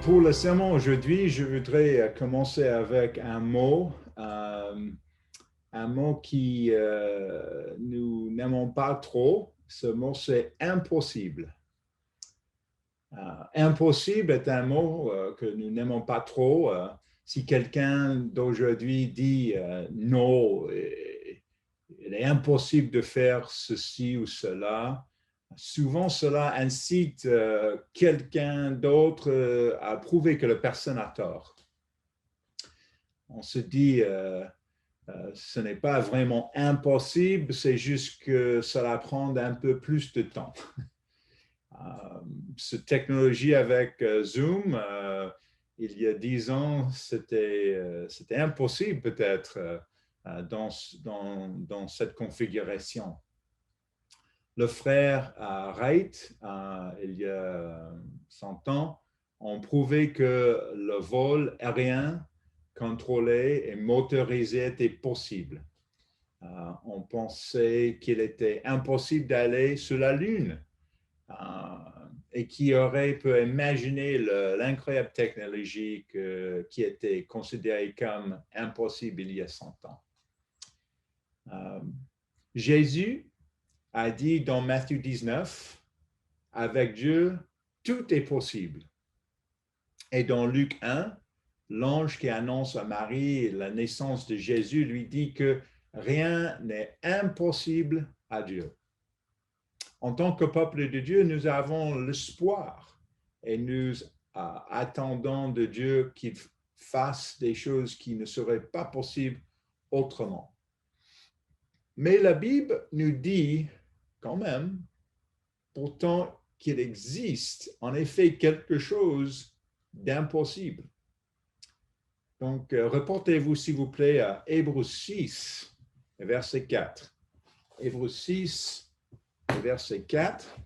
Pour le sermon aujourd'hui, je voudrais commencer avec un mot qui nous n'aimons pas trop. Ce mot, c'est impossible. Impossible est un mot que nous n'aimons pas trop. Si quelqu'un d'aujourd'hui dit non, il est impossible de faire ceci ou cela, souvent cela incite quelqu'un d'autre à prouver que la personne a tort. On se dit, ce n'est pas vraiment impossible, c'est juste que cela prend un peu plus de temps. Cette technologie avec Zoom, il y a 10 ans, c'était impossible peut-être dans cette configuration. Le frère Wright, il y a 100 ans, ont prouvé que le vol aérien contrôlé et motorisé était possible. On pensait qu'il était impossible d'aller sur la Lune et qui aurait pu imaginer l'incroyable technologie qui était considérée comme impossible il y a 100 ans. Jésus a dit dans Matthieu 19, avec Dieu, tout est possible. Et dans Luc 1, l'ange qui annonce à Marie la naissance de Jésus lui dit que rien n'est impossible à Dieu. En tant que peuple de Dieu, nous avons l'espoir et nous attendons de Dieu qu'il fasse des choses qui ne seraient pas possibles autrement. Mais la Bible nous dit quand même, pourtant, qu'il existe en effet quelque chose d'impossible. Donc, reportez-vous s'il vous plaît à Hébreux 6, verset 4. Hébreux 6, verset 4.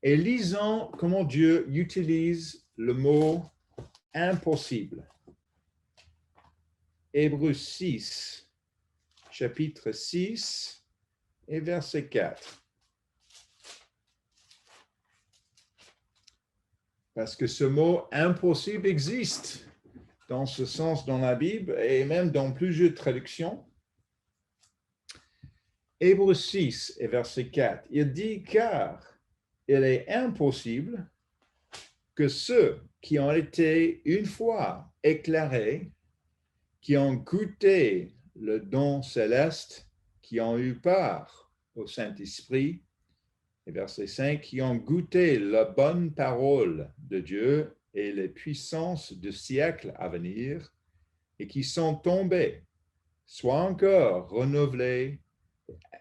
Et lisons comment Dieu utilise le mot impossible. Hébreux 6, chapitre 6 et verset 4. Parce que ce mot impossible existe dans ce sens dans la Bible et même dans plusieurs traductions. Hébreux 6 et verset 4, il dit car il est impossible que ceux qui ont été une fois éclairés, qui ont goûté le don céleste, qui ont eu part au Saint-Esprit, et verset 5, qui ont goûté la bonne parole de Dieu et les puissances du siècle à venir, et qui sont tombés, soient encore renouvelés,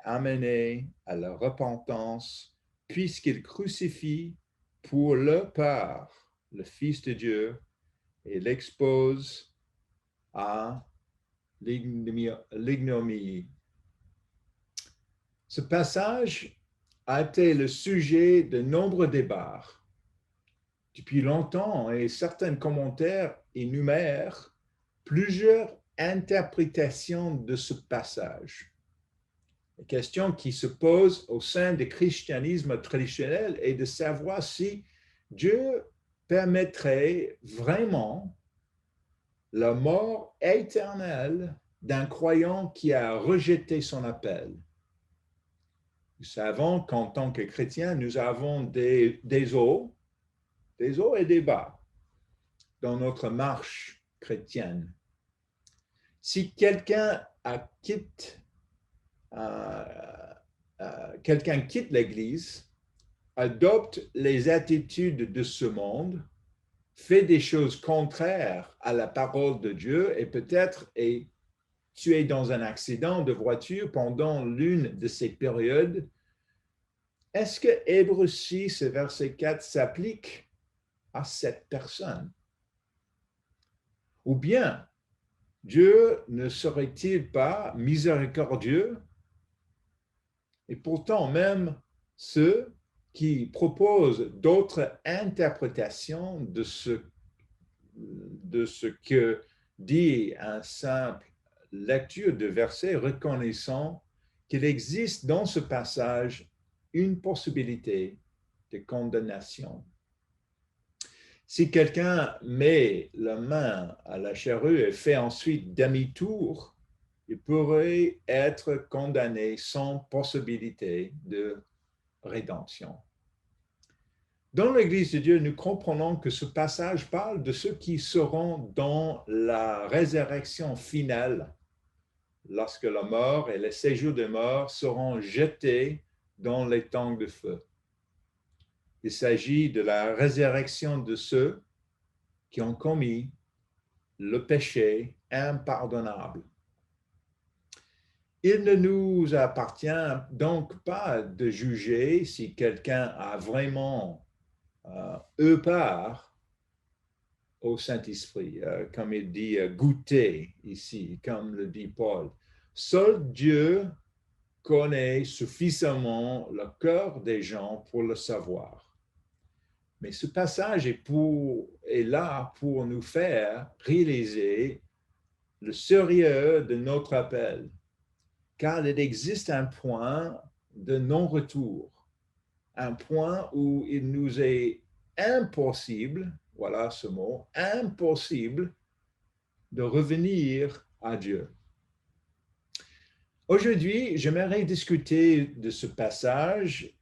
amenés à la repentance, puisqu'ils crucifient pour leur part le Fils de Dieu et l'exposent à l'ignominie. Ce passage a été le sujet de nombreux débats depuis longtemps et certains commentaires énumèrent plusieurs interprétations de ce passage. La question qui se pose au sein du christianisme traditionnel est de savoir si Dieu permettrait vraiment la mort éternelle d'un croyant qui a rejeté son appel. Nous savons qu'en tant que chrétiens, nous avons des hauts et des bas dans notre marche chrétienne. Si quelqu'un quitte l'Église, adopte les attitudes de ce monde, fait des choses contraires à la parole de Dieu et peut-être est tué dans un accident de voiture pendant l'une de ces périodes, est-ce que Hébreux 6, verset 4 s'applique à cette personne? Ou bien, Dieu ne serait-il pas miséricordieux? Et pourtant, même ceux qui proposent d'autres interprétations de ce que dit un simple lecture de versets, reconnaissant qu'il existe dans ce passage une possibilité de condamnation. Si quelqu'un met la main à la charrue et fait ensuite demi-tour, il pourrait être condamné sans possibilité de rédemption. Dans l'Église de Dieu, nous comprenons que ce passage parle de ceux qui seront dans la résurrection finale, lorsque la mort et le séjour des morts seront jetés dans les tangs de feu. Il s'agit de la résurrection de ceux qui ont commis le péché impardonnable. Il ne nous appartient donc pas de juger si quelqu'un a vraiment eu part au Saint-Esprit, comme il dit goûter ici, comme le dit Paul. Seul Dieu connaît suffisamment le cœur des gens pour le savoir. Mais ce passage est là pour nous faire réaliser le sérieux de notre appel, car il existe un point de non-retour, un point où il nous est impossible, voilà ce mot, impossible de revenir à Dieu. Aujourd'hui, j'aimerais discuter de ce passage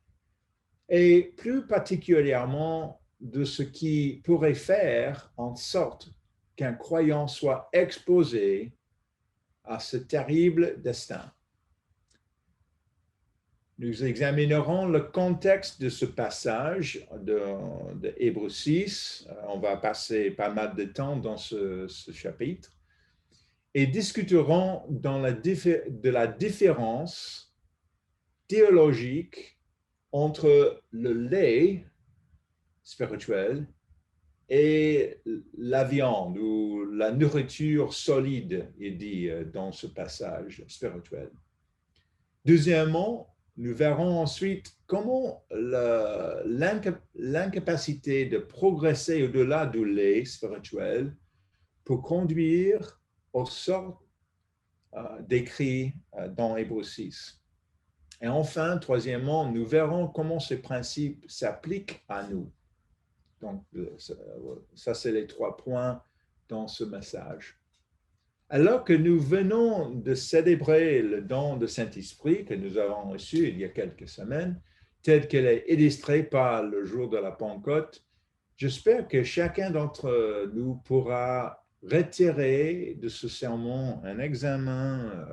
et plus particulièrement de ce qui pourrait faire en sorte qu'un croyant soit exposé à ce terrible destin. Nous examinerons le contexte de ce passage de Hébreux 6. On va passer pas mal de temps dans ce chapitre et discuterons de la différence théologique entre le lait spirituel et la viande ou la nourriture solide, il dit dans ce passage spirituel. Deuxièmement, nous verrons ensuite comment l'incapacité de progresser au-delà du lait spirituel peut conduire aux sortes décrites dans Hébreux 6. Et enfin, troisièmement, nous verrons comment ces principes s'appliquent à nous. Donc, ça, c'est les 3 points dans ce message. Alors que nous venons de célébrer le don de Saint-Esprit que nous avons reçu il y a quelques semaines, tel qu'elle est illustrée par le jour de la Pentecôte, j'espère que chacun d'entre nous pourra retirer de ce sermon un examen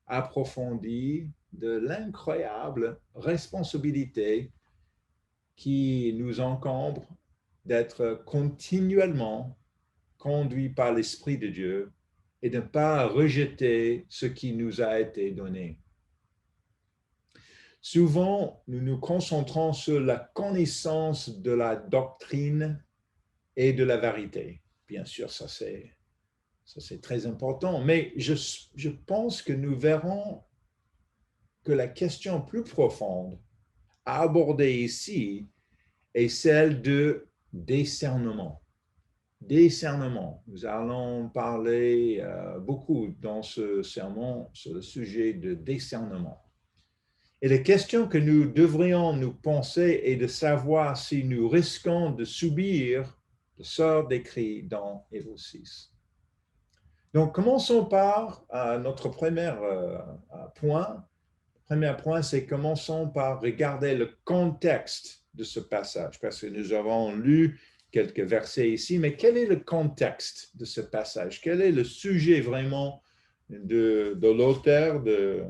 approfondi de l'incroyable responsabilité qui nous encombre d'être continuellement conduits par l'Esprit de Dieu et de ne pas rejeter ce qui nous a été donné. Souvent, nous nous concentrons sur la connaissance de la doctrine et de la vérité. Bien sûr, ça c'est très important, mais je pense que nous verrons que la question plus profonde à aborder ici est celle de discernement. Discernement. Nous allons parler beaucoup dans ce sermon sur le sujet de discernement. Et la question que nous devrions nous penser est de savoir si nous risquons de subir le sort décrit dans Hébreux 6. Donc, commençons par notre premier point. Le premier point, c'est commençons par regarder le contexte de ce passage, parce que nous avons lu quelques versets ici, mais quel est le contexte de ce passage? Quel est le sujet vraiment de l'auteur de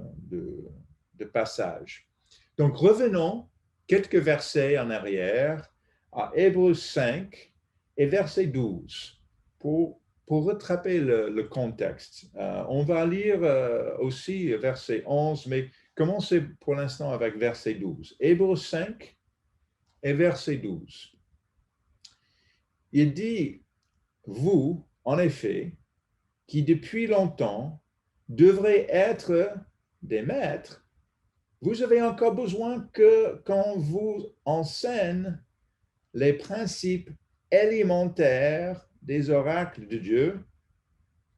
passage? Donc, revenons quelques versets en arrière à Hébreux 5 et verset 12 pour rattraper le contexte. On va lire aussi verset 11, mais commencez pour l'instant avec verset 12. Hébreux 5 et verset 12. Il dit, vous, en effet, qui depuis longtemps devrez être des maîtres, vous avez encore besoin qu'on vous enseigne les principes élémentaires des oracles de Dieu.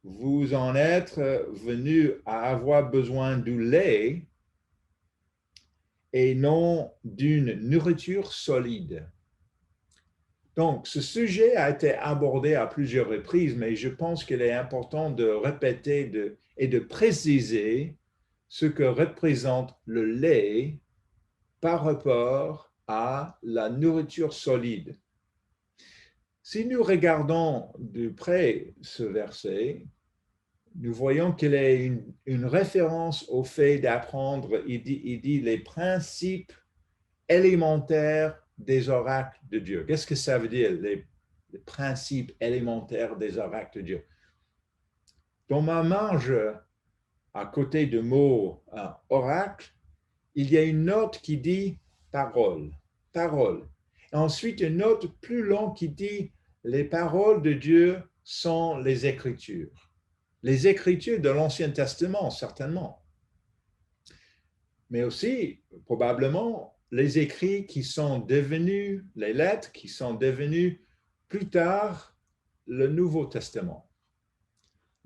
Vous en êtes venus à avoir besoin du lait et non d'une nourriture solide. Donc, ce sujet a été abordé à plusieurs reprises, mais je pense qu'il est important de répéter et de préciser ce que représente le lait par rapport à la nourriture solide. Si nous regardons de près ce verset, nous voyons qu'il est une référence au fait d'apprendre, il dit les principes élémentaires des oracles de Dieu. Qu'est-ce que ça veut dire, les principes élémentaires des oracles de Dieu? Dans ma marge, à côté du mot oracle, il y a une note qui dit parole, parole. Et ensuite, une note plus longue qui dit les paroles de Dieu sont les Écritures. Les Écritures de l'Ancien Testament, certainement. Mais aussi, probablement, les écrits qui sont devenus, les lettres qui sont devenues plus tard le Nouveau Testament.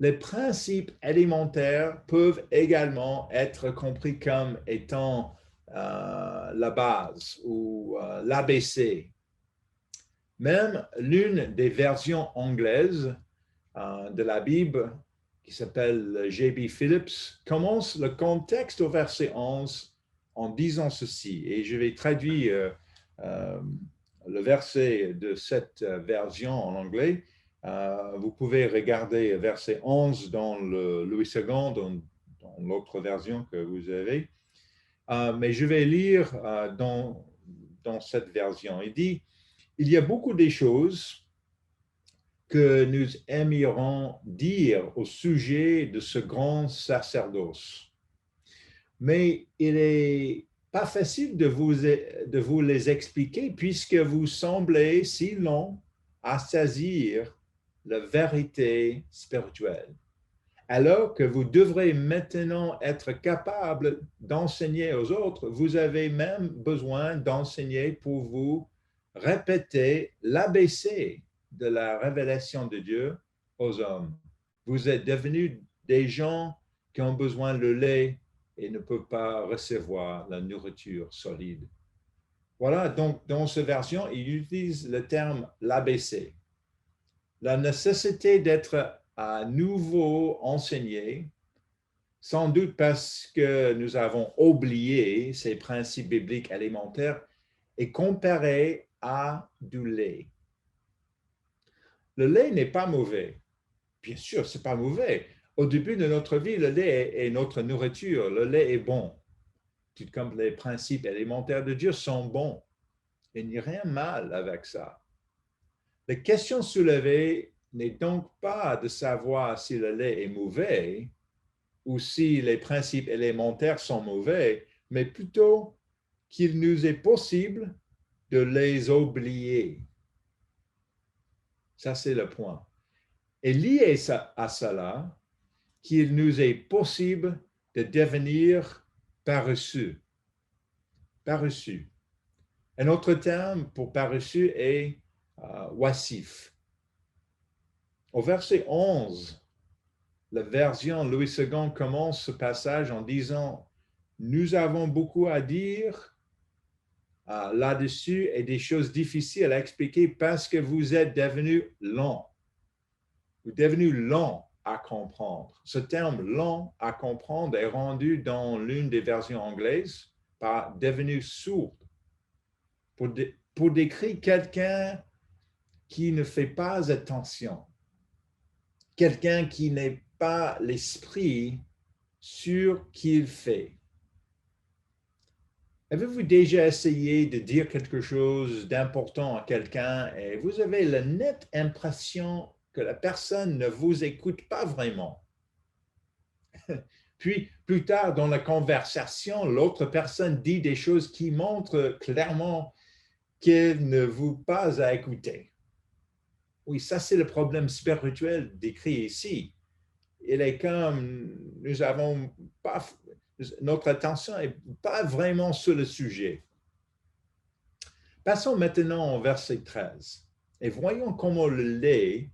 Les principes élémentaires peuvent également être compris comme étant la base ou l'ABC. Même l'une des versions anglaises de la Bible, qui s'appelle J.B. Phillips, commence le contexte au verset 11 en disant ceci, et je vais traduire le verset de cette version en anglais. Vous pouvez regarder verset 11 dans le Louis II, dans l'autre version que vous avez, mais je vais lire dans cette version. Il dit, il y a beaucoup de choses que nous aimerions dire au sujet de ce grand sacerdoce. Mais il n'est pas facile de vous les expliquer puisque vous semblez si long à saisir la vérité spirituelle. Alors que vous devrez maintenant être capable d'enseigner aux autres, vous avez même besoin d'enseigner pour vous répéter l'ABC de la révélation de Dieu aux hommes. Vous êtes devenus des gens qui ont besoin de lait et ne peuvent pas recevoir la nourriture solide. Voilà, donc dans cette version, il utilise le terme l'ABC. La nécessité d'être à nouveau enseigné, sans doute parce que nous avons oublié ces principes bibliques élémentaires, est comparé à du lait. Le lait n'est pas mauvais. Bien sûr, ce n'est pas mauvais. Au début de notre vie, le lait est notre nourriture. Le lait est bon. Tout comme les principes élémentaires de Dieu sont bons. Il n'y a rien de mal avec ça. La question soulevée n'est donc pas de savoir si le lait est mauvais ou si les principes élémentaires sont mauvais, mais plutôt qu'il nous est possible de les oublier. Ça, c'est le point. Et lié à cela, qu'il nous est possible de devenir paresseux. Paresseux. Un autre terme pour paresseux est oisif. Au verset 11, la version Louis II commence ce passage en disant « Nous avons beaucoup à dire là-dessus et des choses difficiles à expliquer parce que vous êtes devenus lents. Vous êtes devenus lents à comprendre. » Ce terme « lent à comprendre » est rendu dans l'une des versions anglaises par « devenu sourd » pour décrire quelqu'un qui ne fait pas attention, quelqu'un qui n'est pas l'esprit sur ce qu'il fait. Avez-vous déjà essayé de dire quelque chose d'important à quelqu'un et vous avez la nette impression que la personne ne vous écoute pas vraiment? Puis, plus tard dans la conversation, l'autre personne dit des choses qui montrent clairement qu'elle ne vous pas à écouter. Oui, ça c'est le problème spirituel décrit ici. Il est comme nous avons pas, notre attention n'est pas vraiment sur le sujet. Passons maintenant au verset 13 et voyons comment le lait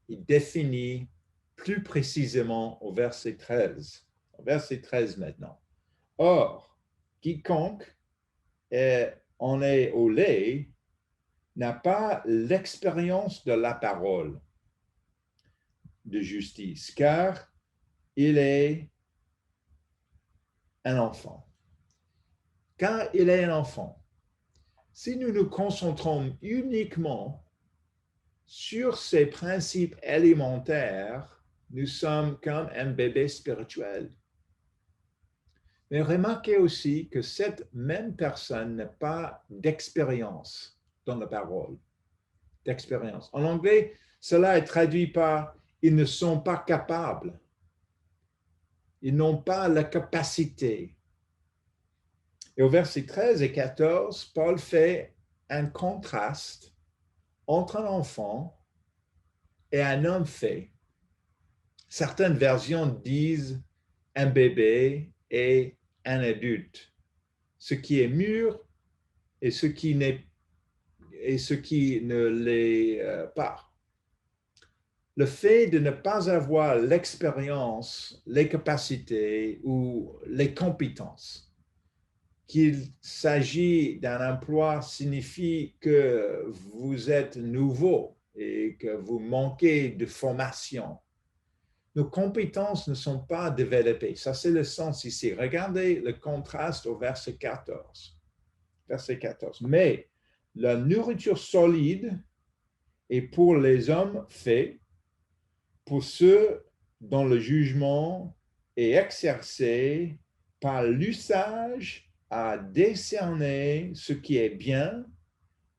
est défini plus précisément au verset 13. Au verset 13 maintenant. Or, quiconque en est au lait n'a pas l'expérience de la parole de justice, car il est un enfant. Car il est un enfant. Si nous nous concentrons uniquement sur ces principes élémentaires, nous sommes comme un bébé spirituel. Mais remarquez aussi que cette même personne n'a pas d'expérience dans la parole, d'expérience. En anglais, cela est traduit par « ils ne sont pas capables ». Ils n'ont pas la capacité. Et au verset 13 et 14, Paul fait un contraste entre un enfant et un homme fait. Certaines versions disent un bébé et un adulte, ce qui est mûr et ce qui ne l'est pas. Le fait de ne pas avoir l'expérience, les capacités ou les compétences qu'il s'agit d'un emploi signifie que vous êtes nouveau et que vous manquez de formation. Nos compétences ne sont pas développées. Ça, c'est le sens ici. Regardez le contraste au verset 14. Verset 14. Mais la nourriture solide est pour les hommes faits, pour ceux dont le jugement est exercé par l'usage à décerner ce qui est bien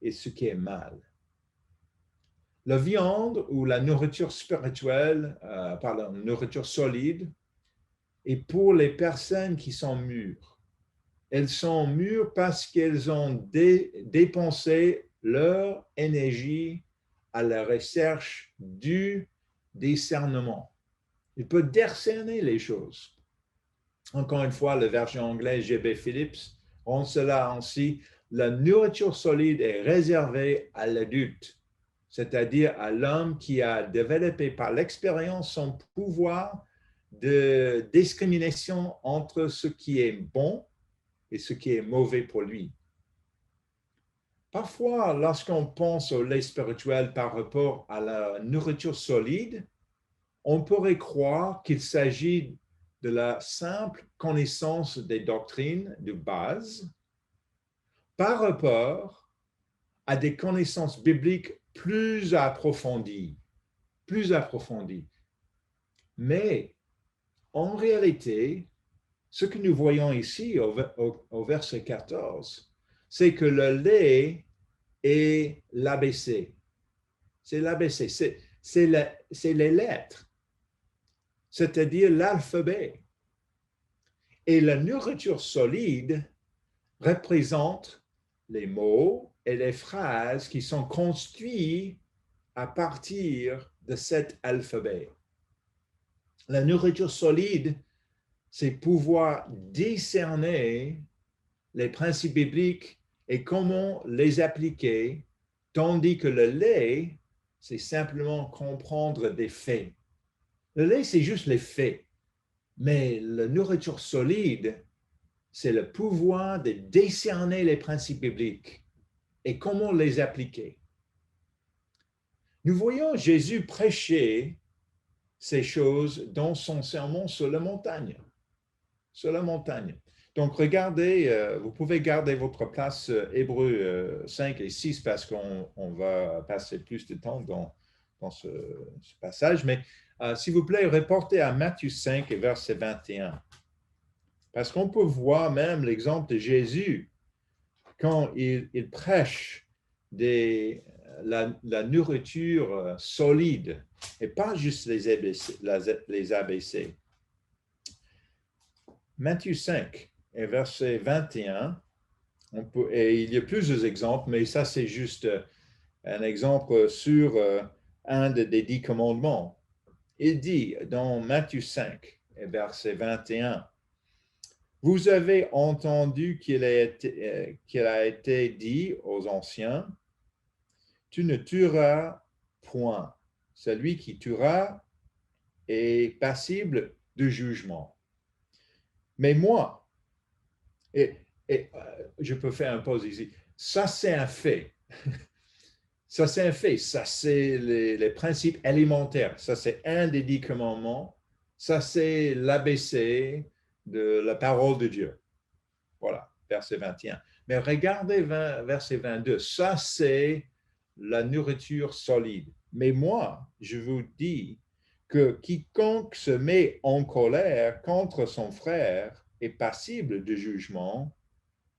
et ce qui est mal. La viande ou la nourriture spirituelle, pardon, nourriture solide, est pour les personnes qui sont mûres. Elles sont mûres parce qu'elles ont dépensé leur énergie à la recherche du discernement. Il peut discerner les choses. Encore une fois, la version anglaise G.B. Phillips rend cela ainsi. La nourriture solide est réservée à l'adulte, c'est-à-dire à l'homme qui a développé par l'expérience son pouvoir de discrimination entre ce qui est bon et ce qui est mauvais pour lui. Parfois, lorsqu'on pense au lait spirituel par rapport à la nourriture solide, on pourrait croire qu'il s'agit de la simple connaissance des doctrines de base par rapport à des connaissances bibliques plus approfondies. Mais en réalité, ce que nous voyons ici au verset 14, c'est que le lait est l'ABC. C'est l'ABC, c'est les lettres, c'est-à-dire l'alphabet. Et la nourriture solide représente les mots et les phrases qui sont construits à partir de cet alphabet. La nourriture solide, c'est pouvoir discerner les principes bibliques et comment les appliquer, tandis que le lait, c'est simplement comprendre des faits. Le lait, c'est juste les faits, mais la nourriture solide, c'est le pouvoir de discerner les principes bibliques et comment les appliquer. Nous voyons Jésus prêcher ces choses dans son sermon sur la montagne. Sur la montagne. Donc, regardez, vous pouvez garder votre place Hébreux 5 et 6 parce qu'on va passer plus de temps dans ce passage. Mais s'il vous plaît, reportez à Matthieu 5 et verset 21. Parce qu'on peut voir même l'exemple de Jésus quand il prêche la nourriture solide et pas juste les ABC. Matthieu 5 et verset 21, et il y a plusieurs exemples, mais ça c'est juste un exemple sur un des 10 commandements. Il dit dans Matthieu 5 et verset 21, vous avez entendu qu'il a été dit aux anciens, tu ne tueras point. Celui qui tuera est passible de jugement. Mais moi, et je peux faire une pause ici, ça c'est un fait. Ça, c'est un fait. Ça, c'est les principes élémentaires. Ça, c'est un des 10 commandements. Ça, c'est l'ABC de la parole de Dieu. Voilà, verset 21. Mais regardez verset 22. Ça, c'est la nourriture solide. Mais moi, je vous dis que quiconque se met en colère contre son frère est passible de jugement,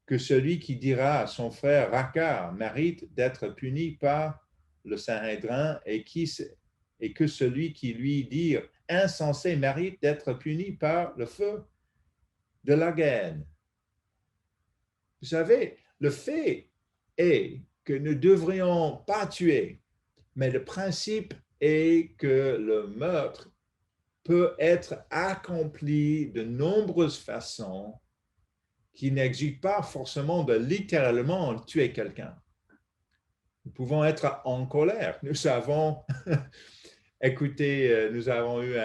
que celui qui dira à son frère Raka mérite d'être puni par le Sanhédrin et que celui qui lui dit insensé mérite d'être puni par le feu de la Guéhenne. Vous savez, le fait est que nous ne devrions pas tuer, mais le principe est que le meurtre peut être accompli de nombreuses façons qui n'exigent pas forcément de littéralement tuer quelqu'un. Nous pouvons être en colère. Nous avons écouté, nous avons eu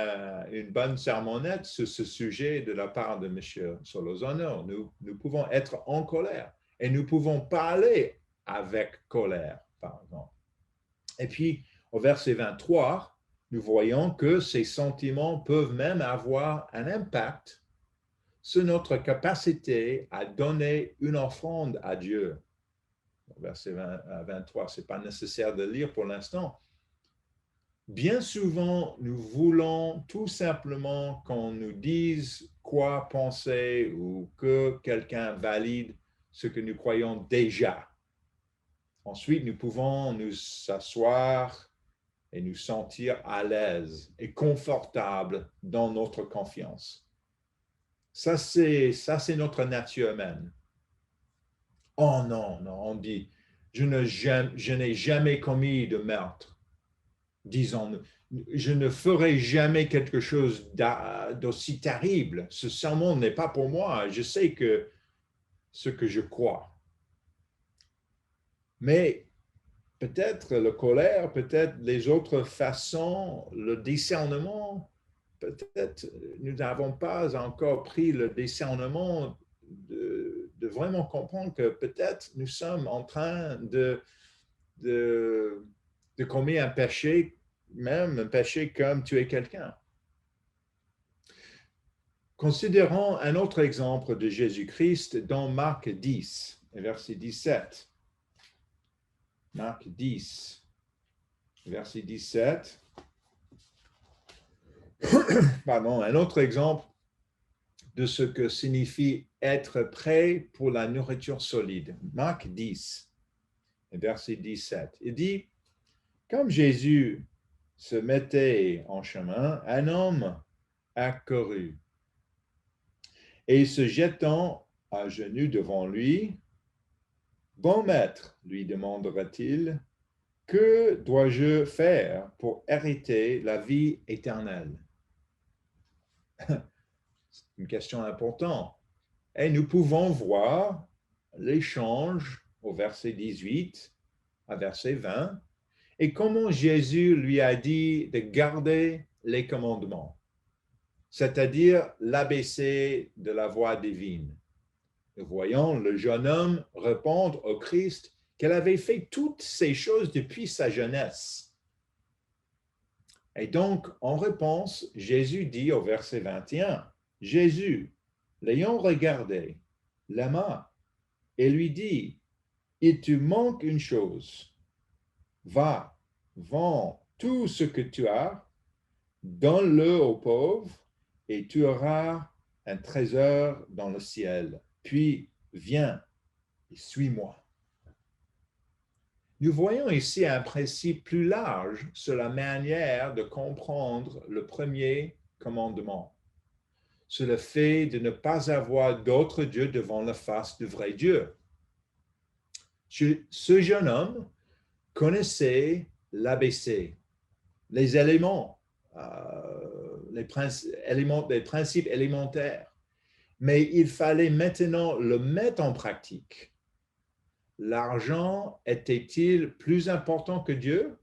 une bonne sermonnette sur ce sujet de la part de M. Solorzano. Nous pouvons être en colère et nous pouvons parler avec colère, par exemple. Et puis, au verset 23, nous voyons que ces sentiments peuvent même avoir un impact sur notre capacité à donner une offrande à Dieu. Verset 23, ce n'est pas nécessaire de lire pour l'instant. Bien souvent, nous voulons tout simplement qu'on nous dise quoi penser ou que quelqu'un valide ce que nous croyons déjà. Ensuite, nous pouvons nous asseoir et nous sentir à l'aise et confortables dans notre confiance. Ça, c'est notre nature humaine. Oh non, on dit, je n'ai jamais commis de meurtre. Disons, je ne ferai jamais quelque chose d'aussi terrible. Ce sermon n'est pas pour moi. Je sais que ce que je crois. Mais peut-être la colère, peut-être les autres façons, le discernement, peut-être nous n'avons pas encore pris le discernement de vraiment comprendre que peut-être nous sommes en train de commettre un péché, même un péché comme tuer quelqu'un. Considérons un autre exemple de Jésus-Christ dans Marc 10, verset 17. Marc 10, verset 17. Pardon, un autre exemple de ce que signifie être prêt pour la nourriture solide. Marc 10, verset 17. Il dit, comme Jésus se mettait en chemin, un homme accourut et se jetant à genoux devant lui, bon maître, lui demandera-t-il, que dois-je faire pour hériter la vie éternelle? C'est une question importante. Et nous pouvons voir l'échange au verset 18 à verset 20 et comment Jésus lui a dit de garder les commandements, c'est-à-dire l'ABC de la voie divine. Nous voyons le jeune homme répondre au Christ qu'elle avait fait toutes ces choses depuis sa jeunesse. Et donc, en réponse, Jésus dit au verset 21, Jésus, l'ayant regardé, l'aima et lui dit, il te manque une chose, va, vends tout ce que tu as, donne-le aux pauvres et tu auras un trésor dans le ciel. Puis, viens et suis-moi. Nous voyons ici un principe plus large sur la manière de comprendre le premier commandement, sur le fait de ne pas avoir d'autre Dieu devant la face du vrai Dieu. Ce jeune homme connaissait l'ABC, les éléments, les principes élémentaires, mais il fallait maintenant le mettre en pratique. L'argent était-il plus important que Dieu?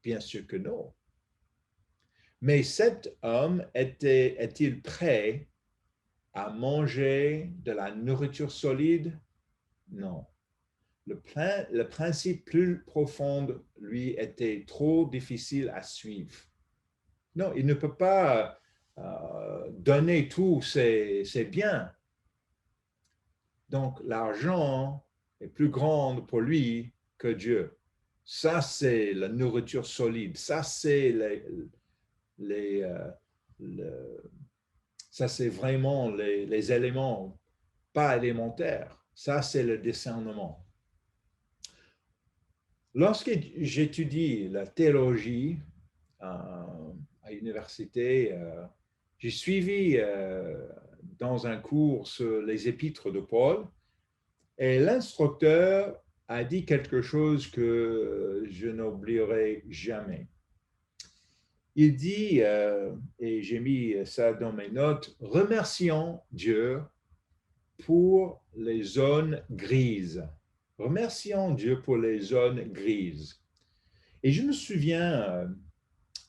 Bien sûr que non. Mais cet homme est-il prêt à manger de la nourriture solide? Non. le principe plus profond, lui, était trop difficile à suivre. Non, il ne peut pas donner tous ses biens. Donc, l'argent est plus grand pour lui que Dieu. Ça, c'est la nourriture solide. Ça, c'est ça, c'est vraiment les éléments pas élémentaires. Ça, c'est le discernement. Lorsque j'étudie la théologie à l'université, j'ai suivi dans un cours sur les épîtres de Paul et l'instructeur a dit quelque chose que je n'oublierai jamais. Il dit, et j'ai mis ça dans mes notes, remercions Dieu pour les zones grises. Remercions Dieu pour les zones grises. Et je me souviens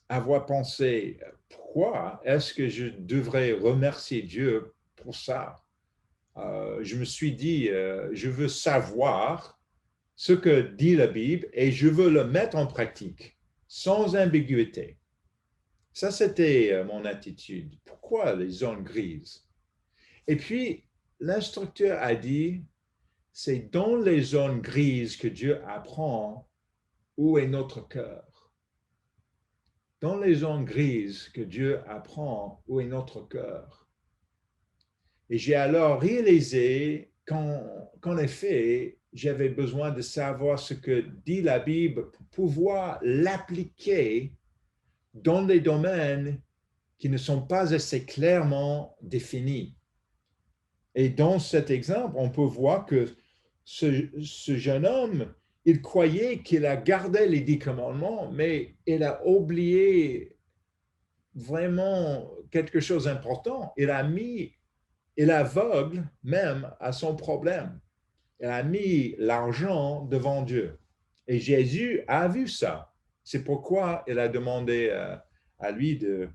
avoir pensé, pourquoi est-ce que je devrais remercier Dieu pour ça? Je me suis dit, je veux savoir ce que dit la Bible et je veux le mettre en pratique sans ambiguïté. Ça, c'était mon attitude. Pourquoi les zones grises? Et puis, l'instructeur a dit, c'est dans les zones grises que Dieu apprend où est notre cœur. Dans les zones grises que Dieu apprend où est notre cœur. Et j'ai alors réalisé qu'en effet, j'avais besoin de savoir ce que dit la Bible pour pouvoir l'appliquer dans les domaines qui ne sont pas assez clairement définis. Et dans cet exemple, on peut voir que ce jeune homme, il croyait qu'il a gardé les 10 commandements, mais il a oublié vraiment quelque chose d'important. Il est aveugle même à son problème. Il a mis l'argent devant Dieu. Et Jésus a vu ça. C'est pourquoi il a demandé à lui de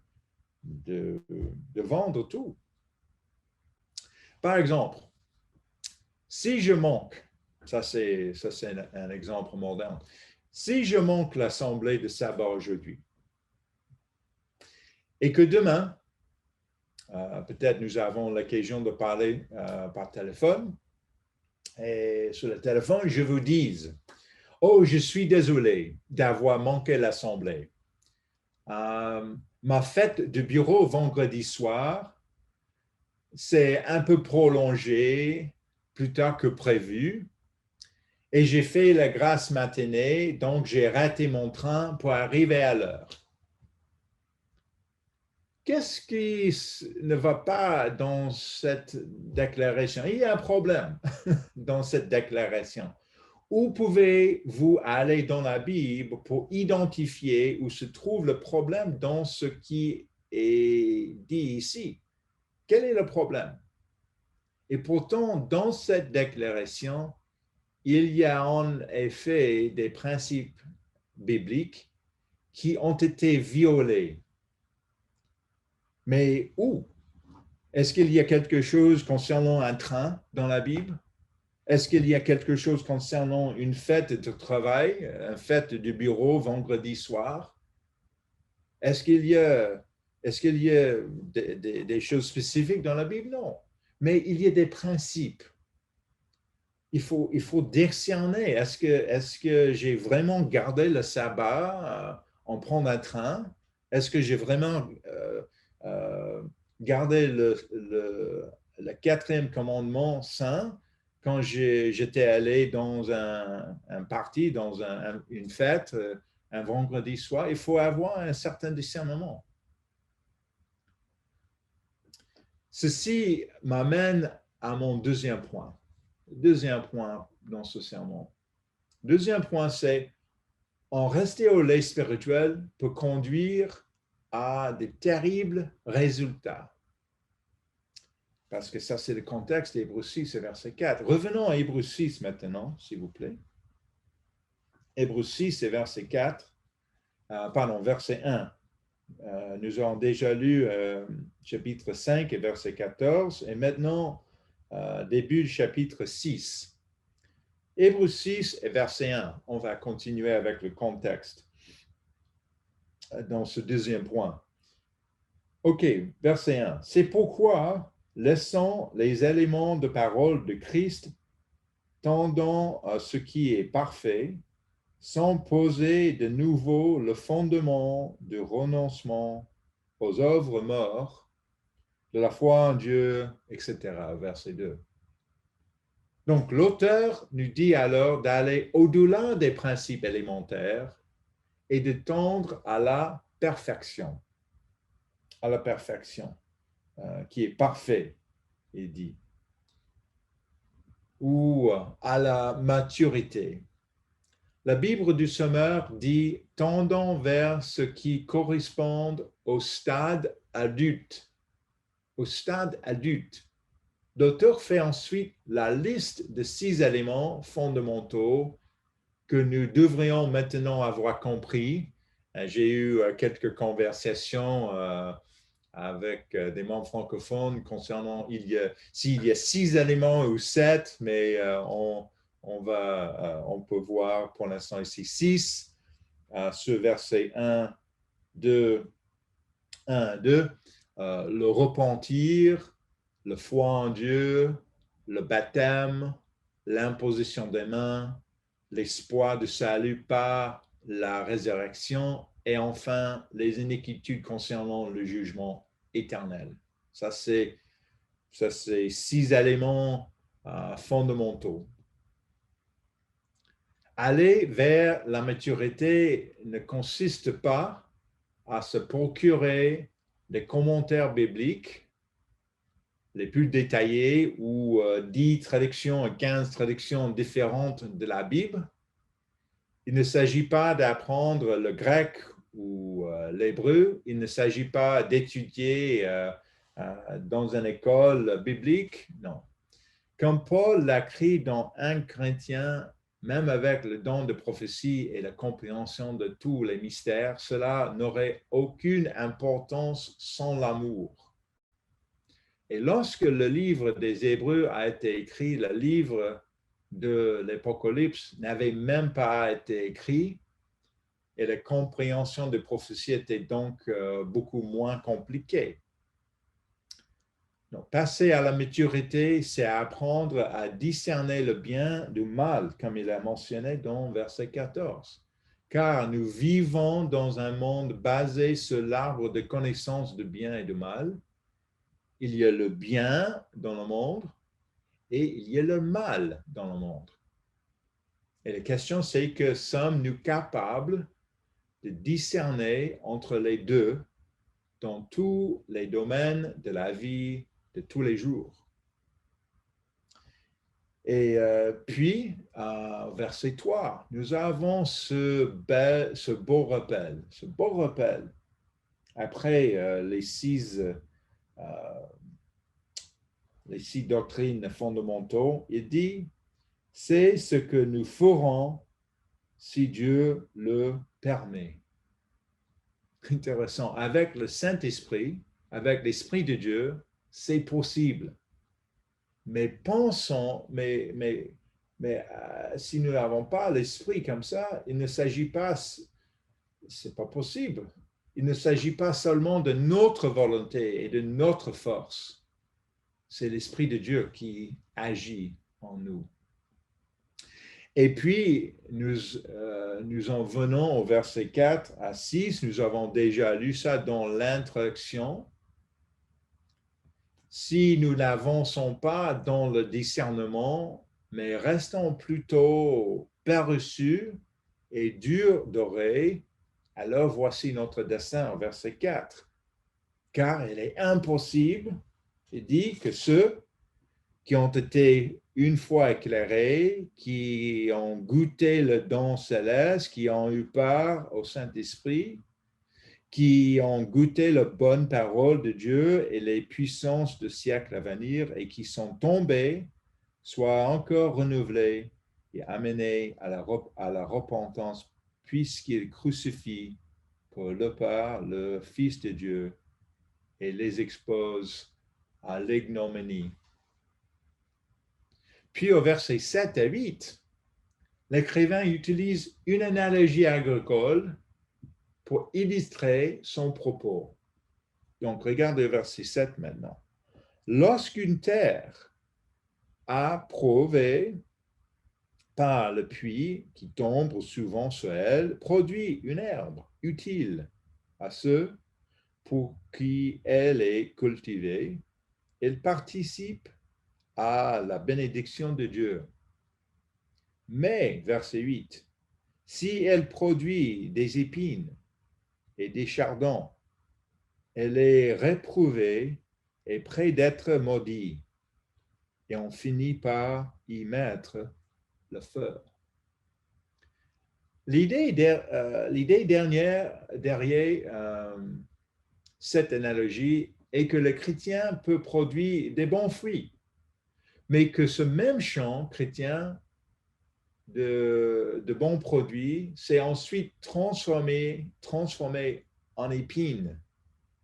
vendre tout. Par exemple, si je manque, ça c'est un exemple moderne, si je manque l'assemblée de sabbat aujourd'hui, et que demain, peut-être nous avons l'occasion de parler par téléphone, et sur le téléphone, je vous dise, oh, je suis désolé d'avoir manqué l'assemblée. Ma fête de bureau vendredi soir, c'est un peu prolongé plus tard que prévu. Et j'ai fait la grasse matinée, donc j'ai raté mon train pour arriver à l'heure. Qu'est-ce qui ne va pas dans cette déclaration? Il y a un problème dans cette déclaration. Où pouvez-vous aller dans la Bible pour identifier où se trouve le problème dans ce qui est dit ici? Quel est le problème? Et pourtant, dans cette déclaration, il y a en effet des principes bibliques qui ont été violés. Mais où? Est-ce qu'il y a quelque chose concernant un train dans la Bible? Est-ce qu'il y a quelque chose concernant une fête de travail, une fête du bureau vendredi soir? Est-ce qu'il y a des choses spécifiques dans la Bible? Non. Mais il y a des principes. Il faut discerner. Est-ce que j'ai vraiment gardé le sabbat en prenant un train? Est-ce que j'ai vraiment gardé le quatrième commandement saint quand j'étais allé dans un party, dans une fête, un vendredi soir? Il faut avoir un certain discernement. Ceci m'amène à mon deuxième point. Deuxième point dans ce sermon. Deuxième point, c'est en rester au lait spirituel peut conduire à de terribles résultats. Parce que ça, c'est le contexte d'Hébreux 6, verset 4. Revenons à Hébreux 6 maintenant, s'il vous plaît. Hébreux 6, verset 4. Verset 1. Nous avons déjà lu chapitre 5 et verset 14. Et maintenant, début du chapitre 6. Hébreux 6 et verset 1. On va continuer avec le contexte dans ce deuxième point. OK, verset 1. C'est pourquoi, laissant les éléments de parole de Christ, tendant à ce qui est parfait, sans poser de nouveau le fondement du renoncement aux œuvres mortes, de la foi en Dieu, etc. Verset 2. Donc, l'auteur nous dit alors d'aller au-delà des principes élémentaires et de tendre à la perfection, qui est parfait, il dit, ou à la maturité. La Bible du Sommeur dit tendant vers ce qui correspond au stade adulte. Au stade adulte. L'auteur fait ensuite la liste de 6 éléments fondamentaux que nous devrions maintenant avoir compris. J'ai eu quelques conversations avec des membres francophones concernant s'il y a 6 éléments ou 7, mais on peut voir pour l'instant ici 6, ce verset 1, 2, le repentir, le foi en Dieu, le baptême, l'imposition des mains, l'espoir de salut par la résurrection et enfin les inquiétudes concernant le jugement éternel. Ça, c'est 6 éléments fondamentaux. Aller vers la maturité ne consiste pas à se procurer des commentaires bibliques les plus détaillés ou 10 traductions, 15 traductions différentes de la Bible. Il ne s'agit pas d'apprendre le grec ou l'hébreu. Il ne s'agit pas d'étudier dans une école biblique. Non. Comme Paul l'écrit dans 1 Corinthiens, même avec le don de prophétie et la compréhension de tous les mystères, cela n'aurait aucune importance sans l'amour. Et lorsque le livre des Hébreux a été écrit, le livre de l'Apocalypse n'avait même pas été écrit et la compréhension des prophéties était donc beaucoup moins compliquée. Donc, passer à la maturité, c'est apprendre à discerner le bien du mal, comme il a mentionné dans verset 14. Car nous vivons dans un monde basé sur l'arbre de connaissance du bien et du mal. Il y a le bien dans le monde et il y a le mal dans le monde. Et la question, c'est que sommes-nous capables de discerner entre les deux dans tous les domaines de la vie de tous les jours? Et puis, verset 3, nous avons ce beau rappel. Après les 6 doctrines fondamentaux, il dit, c'est ce que nous ferons si Dieu le permet. Intéressant. Avec le Saint-Esprit, avec l'Esprit de Dieu, c'est possible. Mais pensons, si nous n'avons pas l'Esprit comme ça, il ne s'agit pas, c'est pas possible. Il ne s'agit pas seulement de notre volonté et de notre force. C'est l'Esprit de Dieu qui agit en nous. Et puis, nous en venons au verset 4 à 6. Nous avons déjà lu ça dans l'introduction. Si nous n'avançons pas dans le discernement, mais restons plutôt paresseux et durs d'oreille, alors voici notre destin au verset 4. Car il est impossible, il dit, que ceux qui ont été une fois éclairés, qui ont goûté le don céleste, qui ont eu part au Saint-Esprit, qui ont goûté la bonne parole de Dieu et les puissances du siècle à venir et qui sont tombés, soient encore renouvelés et amenés à la repentance puisqu'ils crucifient pour leur part le Fils de Dieu et les exposent à l'ignominie. Puis au verset 7 à 8, l'écrivain utilise une analogie agricole pour illustrer son propos. Donc, regarde le verset 7 maintenant. Lorsqu'une terre approuvée par le pluie qui tombe souvent sur elle produit une herbe utile à ceux pour qui elle est cultivée, elle participe à la bénédiction de Dieu. Mais, verset 8, si elle produit des épines et des chardons, elle est réprouvée et près d'être maudite, et on finit par y mettre le feu. L'idée derrière cette analogie est que le chrétien peut produire des bons fruits, mais que ce même champ chrétien de bons produits s'est ensuite transformé en épines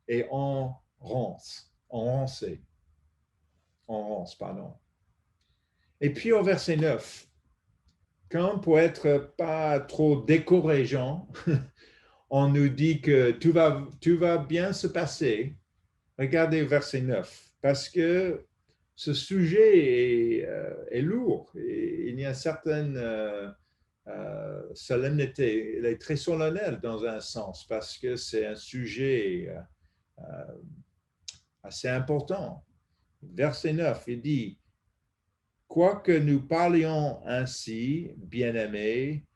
et en ronces. Et puis au verset 9, quand pour être pas trop décourageant, on nous dit que tout va bien se passer, regardez verset 9, parce que ce sujet est lourd et il y a une certaine solennité. Il est très solennel dans un sens parce que c'est un sujet assez important. Verset 9, il dit, quoique nous parlions ainsi, bien-aimés,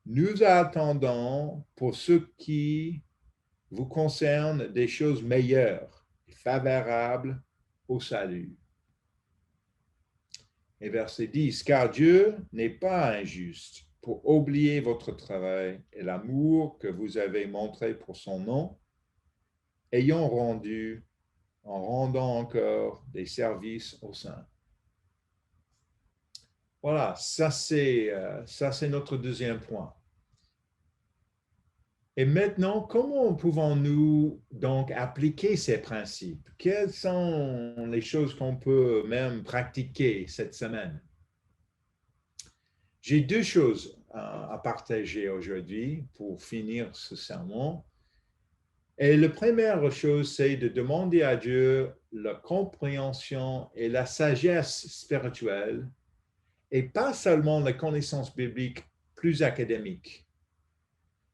nous attendons pour ce qui vous concerne des choses meilleures, favorables au salut. Et verset 10, car Dieu n'est pas injuste pour oublier votre travail et l'amour que vous avez montré pour son nom, en rendant encore des services aux saints. Voilà, ça c'est notre deuxième point. Et maintenant, comment pouvons-nous donc appliquer ces principes? Quelles sont les choses qu'on peut même pratiquer cette semaine? J'ai deux choses à partager aujourd'hui pour finir ce sermon. Et la première chose, c'est de demander à Dieu la compréhension et la sagesse spirituelle et pas seulement la connaissance biblique plus académique.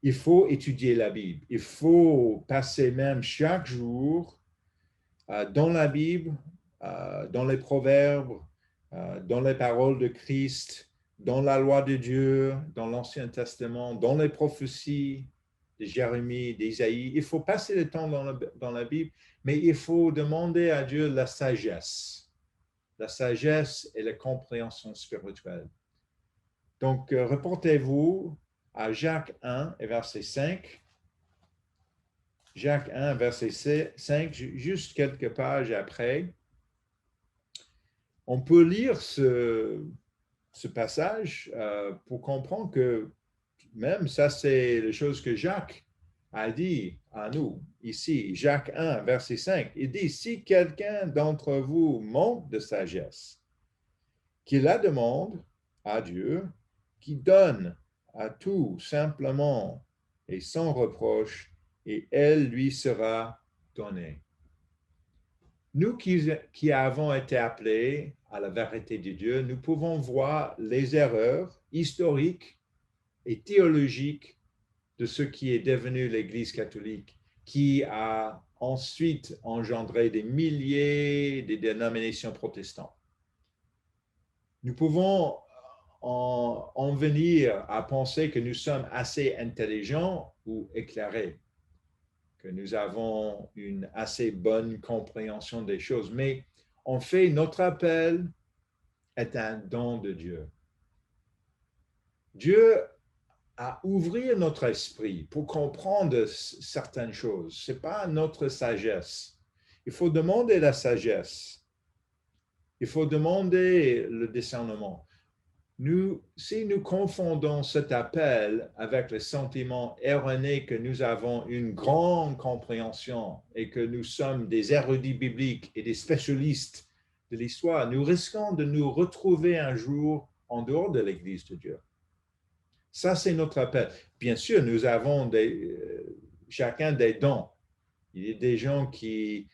Il faut étudier la Bible. Il faut passer même chaque jour dans la Bible, dans les proverbes, dans les paroles de Christ, dans la loi de Dieu, dans l'Ancien Testament, dans les prophéties de Jérémie, d'Isaïe. Il faut passer le temps dans la Bible, mais il faut demander à Dieu la sagesse et la compréhension spirituelle. Donc, reportez-vous à Jacques 1 et verset 5. Jacques 1, verset 5, juste quelques pages après. On peut lire ce passage pour comprendre que même ça, c'est les choses que Jacques a dit à nous ici. Jacques 1, verset 5, il dit, si quelqu'un d'entre vous manque de sagesse, qu'il la demande à Dieu, qui donne à tout simplement et sans reproche, et elle lui sera donnée. Nous qui avons été appelés à la vérité de Dieu, nous pouvons voir les erreurs historiques et théologiques de ce qui est devenu l'Église catholique, qui a ensuite engendré des milliers de dénominations protestantes. Nous pouvons en venir à penser que nous sommes assez intelligents ou éclairés, que nous avons une assez bonne compréhension des choses. Mais en fait, notre appel est un don de Dieu. Dieu a ouvert notre esprit pour comprendre certaines choses. Ce n'est pas notre sagesse. Il faut demander la sagesse. Il faut demander le discernement. Si nous confondons cet appel avec le sentiment erroné que nous avons une grande compréhension et que nous sommes des érudits bibliques et des spécialistes de l'histoire, nous risquons de nous retrouver un jour en dehors de l'Église de Dieu. Ça, c'est notre appel. Bien sûr, nous avons chacun des dons. Il y a des gens qui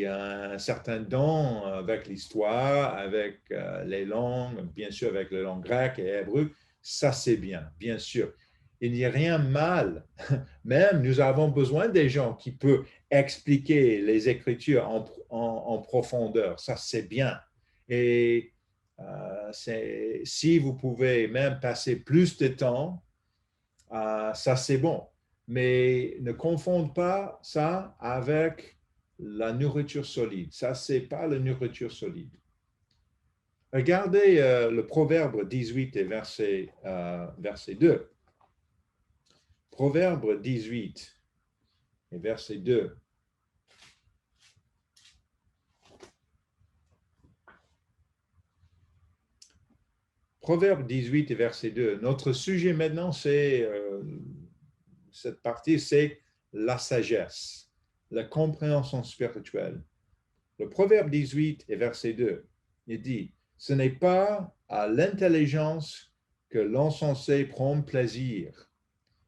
ont un certain don avec l'histoire, avec les langues, bien sûr avec les langues grecques et hébreu. Ça, c'est bien, bien sûr. Il n'y a rien de mal. Même, nous avons besoin des gens qui peuvent expliquer les Écritures en profondeur. Ça, c'est bien. Et si vous pouvez même passer plus de temps, ça, c'est bon. Mais ne confondez pas ça avec la nourriture solide. Ça, c'est pas la nourriture solide. Regardez le Proverbe 18 et verset 2. Proverbe 18 et verset 2. Proverbe 18 et verset 2. Notre sujet maintenant, c'est cette partie, c'est la sagesse, la compréhension spirituelle. Le Proverbe 18 et verset 2, il dit, ce n'est pas à l'intelligence que l'ensensé prend plaisir,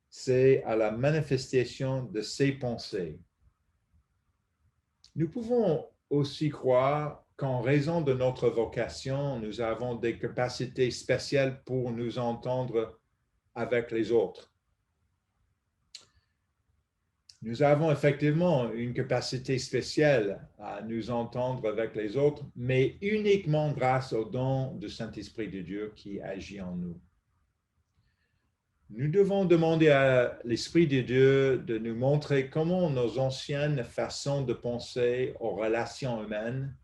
c'est à la manifestation de ses pensées. Nous pouvons aussi croire qu'en raison de notre vocation, nous avons des capacités spéciales pour nous entendre avec les autres. Nous avons effectivement une capacité spéciale à nous entendre avec les autres, mais uniquement grâce au don du Saint-Esprit de Dieu qui agit en nous. Nous devons demander à l'Esprit de Dieu de nous montrer comment nos anciennes façons de penser aux relations humaines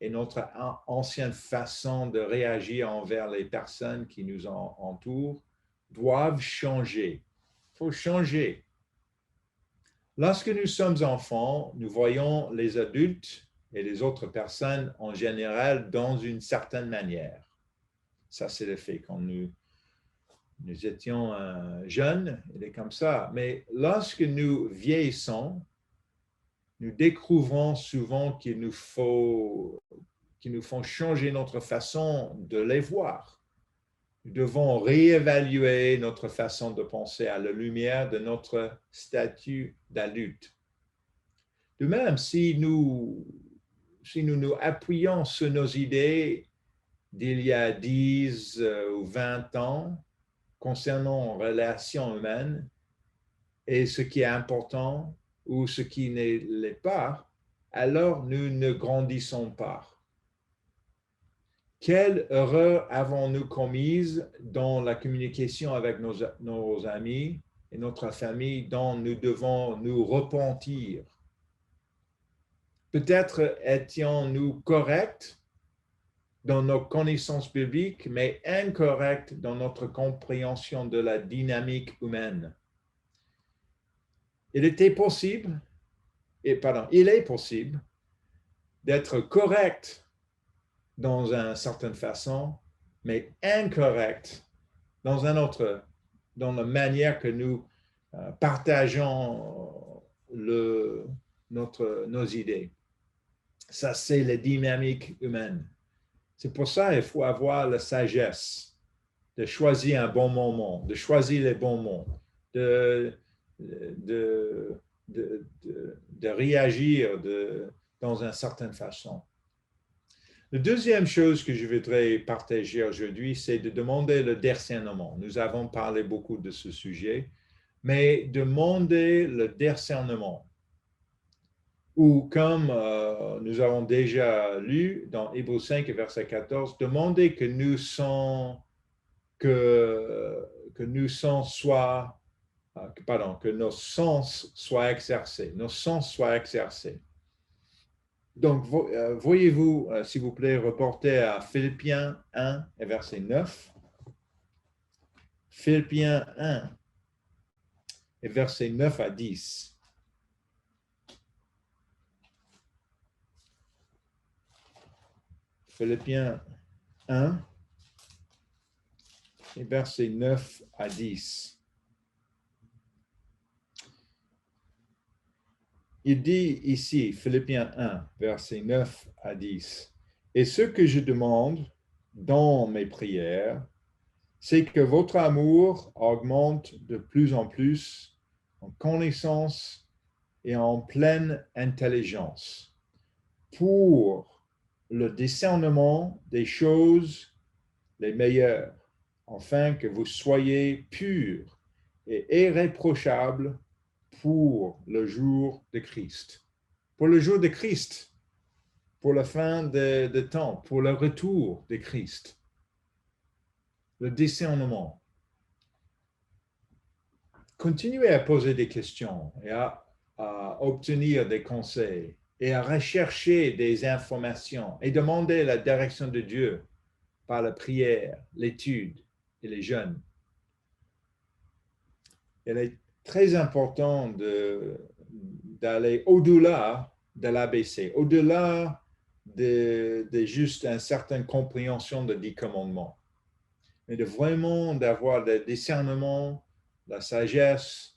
et notre ancienne façon de réagir envers les personnes qui nous entourent doivent changer. Il faut changer. Lorsque nous sommes enfants, nous voyons les adultes et les autres personnes en général dans une certaine manière. Ça, c'est le fait. Quand nous étions jeunes, il est comme ça. Mais lorsque nous vieillissons, nous découvrons souvent qu'il nous faut changer notre façon de les voir. Nous devons réévaluer notre façon de penser à la lumière de notre statut d'adulte. De même, si nous nous appuyons sur nos idées d'il y a 10 ou 20 ans concernant les relations humaines et ce qui est important ou ce qui ne l'est pas, alors nous ne grandissons pas. Quelle erreur avons-nous commise dans la communication avec nos amis et notre famille dont nous devons nous repentir? Peut-être étions-nous corrects dans nos connaissances bibliques, mais incorrects dans notre compréhension de la dynamique humaine. Il est possible d'être correct dans une certaine façon, mais incorrect dans la manière que nous partageons nos idées. Ça, c'est la dynamique humaine. C'est pour ça qu'il faut avoir la sagesse de choisir un bon moment, de choisir les bons mots, de réagir dans une certaine façon. La deuxième chose que je voudrais partager aujourd'hui, c'est de demander le discernement. Nous avons parlé beaucoup de ce sujet, mais demander le discernement. Ou comme nous avons déjà lu dans Hébreux 5, verset 14, demander que nos sens soient exercés, nos sens soient exercés. Donc, voyez-vous, s'il vous plaît, reporter à Philippiens 1 et verset 9. Philippiens 1 et verset 9 à 10. Philippiens 1 et verset 9 à 10. Il dit ici, Philippiens 1, verset 9 à 10, « Et ce que je demande dans mes prières, c'est que votre amour augmente de plus en plus en connaissance et en pleine intelligence pour le discernement des choses les meilleures, afin que vous soyez purs et irréprochables pour le jour de Christ. Pour le jour de Christ, pour la fin de temps, pour le retour de Christ. Le discernement. Continuez à poser des questions et à obtenir des conseils et à rechercher des informations et demander la direction de Dieu par la prière, l'étude et les jeûnes. Il est très important d'aller au-delà de l'ABC, au-delà de juste une certaine compréhension des 10 commandements, mais de vraiment d'avoir le discernement, la sagesse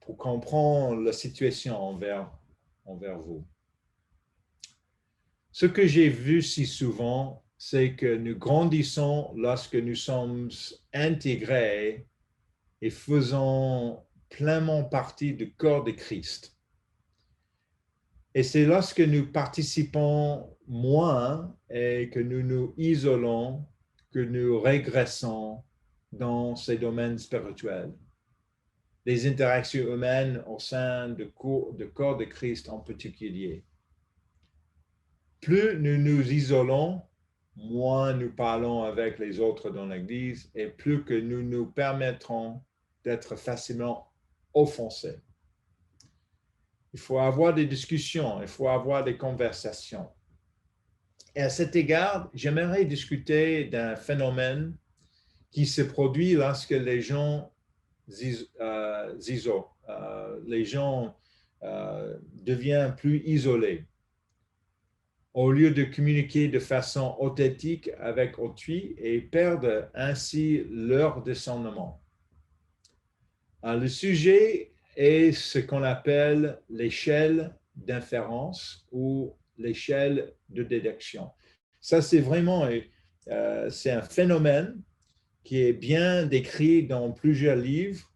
pour comprendre la situation envers vous. Ce que j'ai vu si souvent, c'est que nous grandissons lorsque nous sommes intégrés et faisons pleinement partie du corps de Christ. Et c'est lorsque nous participons moins et que nous nous isolons que nous régressons dans ces domaines spirituels. Les interactions humaines au sein du corps de Christ en particulier. Plus nous nous isolons, moins nous parlons avec les autres dans l'Église et plus que nous nous permettrons d'être facilement offensés. Il faut avoir des discussions, il faut avoir des conversations. Et à cet égard, j'aimerais discuter d'un phénomène qui se produit lorsque les gens les gens deviennent plus isolés. Au lieu de communiquer de façon authentique avec autrui et perdent ainsi leur discernement. Le sujet est ce qu'on appelle l'échelle d'inférence ou l'échelle de déduction. Ça, c'est vraiment c'est un phénomène qui est bien décrit dans plusieurs livres.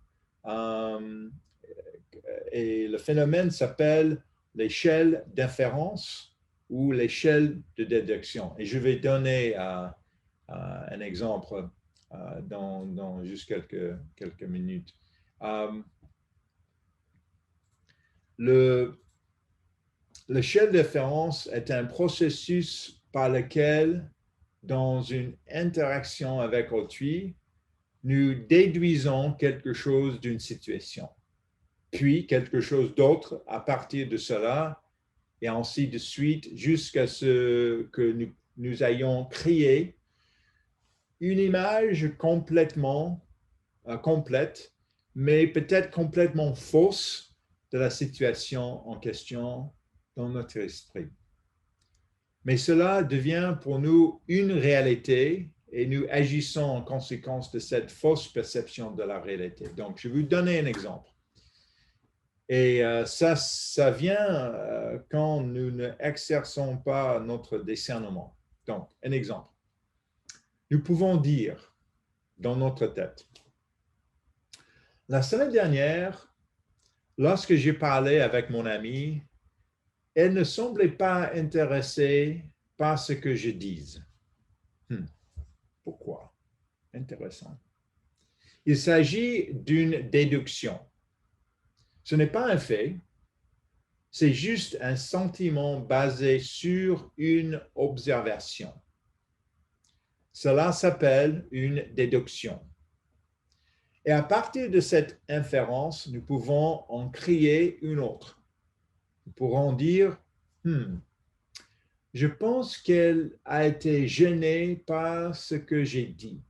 Et le phénomène s'appelle l'échelle d'inférence ou l'échelle de déduction. Et je vais donner un exemple dans juste quelques minutes. L'échelle de référence est un processus par lequel, dans une interaction avec autrui, nous déduisons quelque chose d'une situation, puis quelque chose d'autre à partir de cela, et ainsi de suite, jusqu'à ce que nous ayons créé une image complètement complète, mais peut-être complètement fausse de la situation en question dans notre esprit. Mais cela devient pour nous une réalité et nous agissons en conséquence de cette fausse perception de la réalité. Donc, je vais vous donner un exemple. Et ça vient quand nous n'exerçons pas notre discernement. Donc, un exemple. Nous pouvons dire dans notre tête, la semaine dernière, lorsque j'ai parlé avec mon amie, elle ne semblait pas intéressée par ce que je dise. Pourquoi? Intéressant. Il s'agit d'une déduction. Ce n'est pas un fait, c'est juste un sentiment basé sur une observation. Cela s'appelle une déduction. Et à partir de cette inférence, nous pouvons en créer une autre. Nous pourrons dire, je pense qu'elle a été gênée par ce que j'ai dit.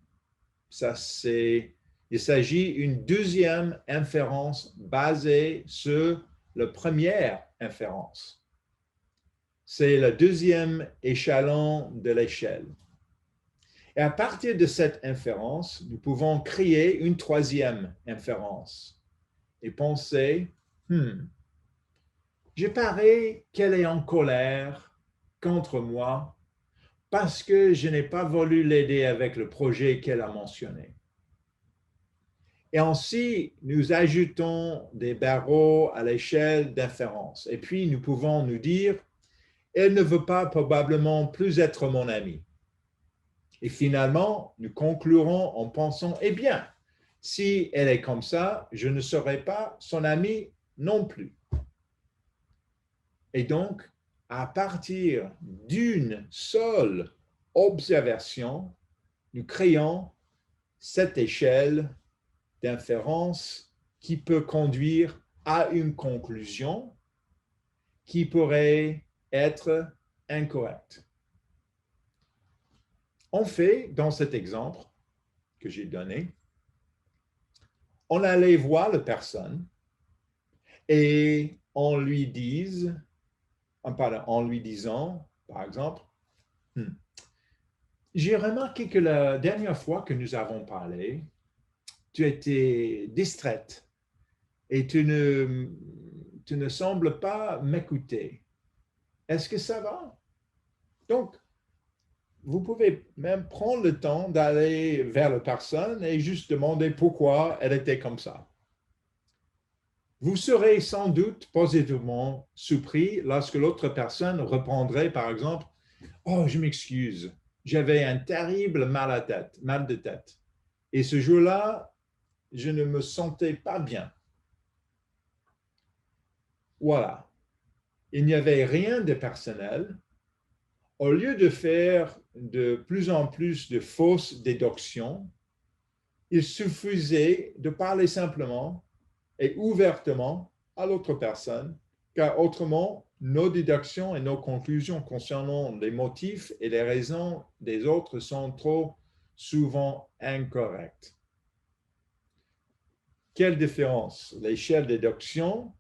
Il s'agit d'une deuxième inférence basée sur la première inférence. C'est le deuxième échelon de l'échelle. Et à partir de cette inférence, nous pouvons créer une troisième inférence et penser, je parie qu'elle est en colère contre moi parce que je n'ai pas voulu l'aider avec le projet qu'elle a mentionné. Et ainsi, nous ajoutons des barreaux à l'échelle d'inférence. Et puis, nous pouvons nous dire, elle ne veut pas probablement plus être mon ami. Et finalement, nous conclurons en pensant, eh bien, si elle est comme ça, je ne serai pas son ami non plus. Et donc, à partir d'une seule observation, nous créons cette échelle d'inférence qui peut conduire à une conclusion qui pourrait être incorrecte. On fait, dans cet exemple que j'ai donné, on allait voir la personne et on lui disant, par exemple, j'ai remarqué que la dernière fois que nous avons parlé, tu étais distraite et tu ne sembles pas m'écouter. Est-ce que ça va? Donc, vous pouvez même prendre le temps d'aller vers la personne et juste demander pourquoi elle était comme ça. Vous serez sans doute positivement surpris lorsque l'autre personne reprendrait, par exemple, « Oh, je m'excuse, j'avais un terrible mal de tête. Et ce jour-là, je ne me sentais pas bien. » Voilà. Il n'y avait rien de personnel. Au lieu de faire de plus en plus de fausses déductions, il suffisait de parler simplement et ouvertement à l'autre personne, car autrement, nos déductions et nos conclusions concernant les motifs et les raisons des autres sont trop souvent incorrectes. Quelle différence? L'échelle de déduction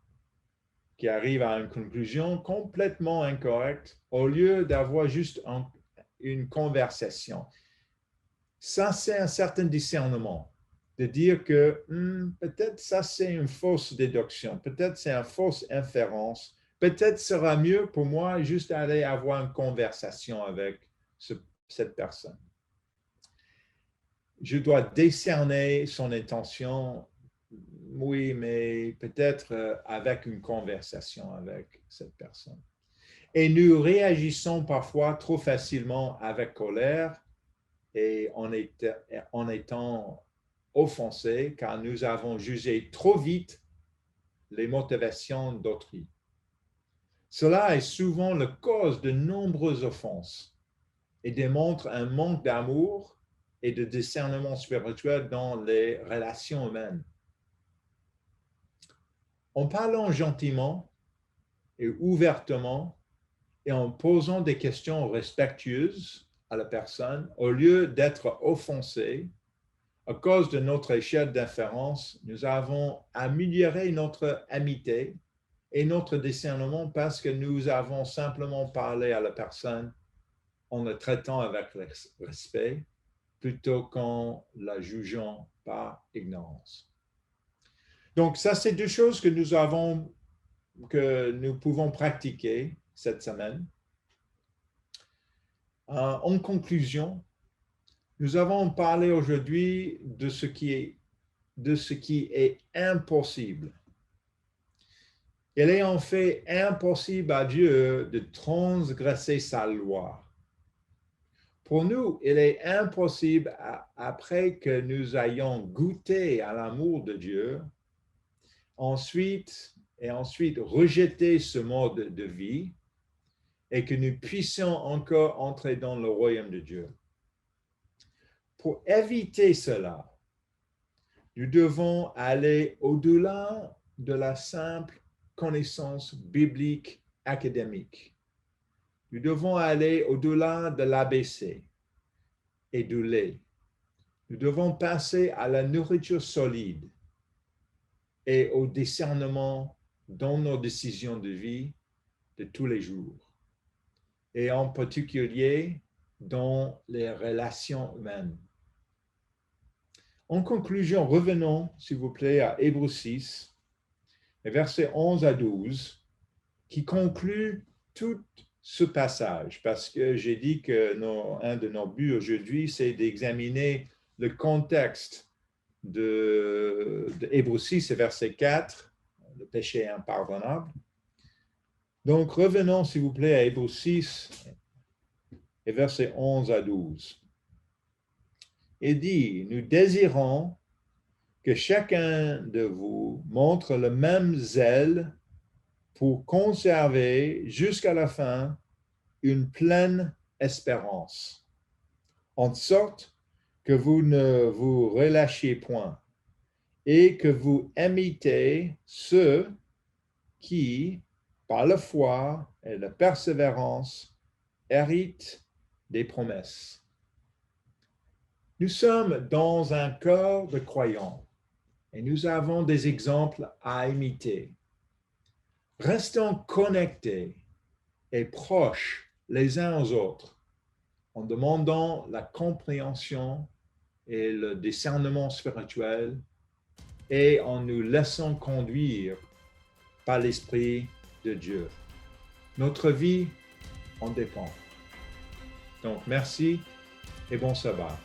qui arrive à une conclusion complètement incorrecte au lieu d'avoir juste une conversation. Ça, c'est un certain discernement de dire que peut-être ça, c'est une fausse déduction, peut-être c'est une fausse inférence, peut-être sera mieux pour moi juste aller avoir une conversation avec cette personne. Je dois décerner son intention, oui, mais peut-être avec une conversation avec cette personne. Et nous réagissons parfois trop facilement avec colère et en étant offensés car nous avons jugé trop vite les motivations d'autrui. Cela est souvent la cause de nombreuses offenses et démontre un manque d'amour et de discernement spirituel dans les relations humaines. En parlant gentiment et ouvertement et en posant des questions respectueuses à la personne, au lieu d'être offensé, à cause de notre échelle d'inférence, nous avons amélioré notre amitié et notre discernement parce que nous avons simplement parlé à la personne en la traitant avec respect plutôt qu'en la jugeant par ignorance. Donc, ça, c'est deux choses que nous pouvons pratiquer cette semaine. En conclusion, nous avons parlé aujourd'hui de ce qui est impossible. Il est en fait impossible à Dieu de transgresser sa loi. Pour nous, il est impossible, après que nous ayons goûté à l'amour de Dieu, ensuite rejeter ce mode de vie et que nous puissions encore entrer dans le royaume de Dieu. Pour éviter cela, nous devons aller au-delà de la simple connaissance biblique académique. Nous devons aller au-delà de l'ABC et du lait. Nous devons passer à la nourriture solide et au discernement dans nos décisions de vie de tous les jours, et en particulier dans les relations humaines. En conclusion, revenons, s'il vous plaît, à Hébreux 6, versets 11 à 12, qui conclut tout ce passage, parce que j'ai dit que un de nos buts aujourd'hui, c'est d'examiner le contexte de Hébreux 6 et verset 4, le péché impardonnable. Donc, revenons, s'il vous plaît, à Hébreux 6 et versets 11 à 12. Il dit, nous désirons que chacun de vous montre le même zèle pour conserver jusqu'à la fin une pleine espérance, en sorte que vous ne vous relâchiez point et que vous imitez ceux qui, par la foi et la persévérance, héritent des promesses. Nous sommes dans un corps de croyants et nous avons des exemples à imiter. Restons connectés et proches les uns aux autres en demandant la compréhension et le discernement spirituel et en nous laissant conduire par l'Esprit de Dieu. Notre vie en dépend. Donc, merci et bon sabbat.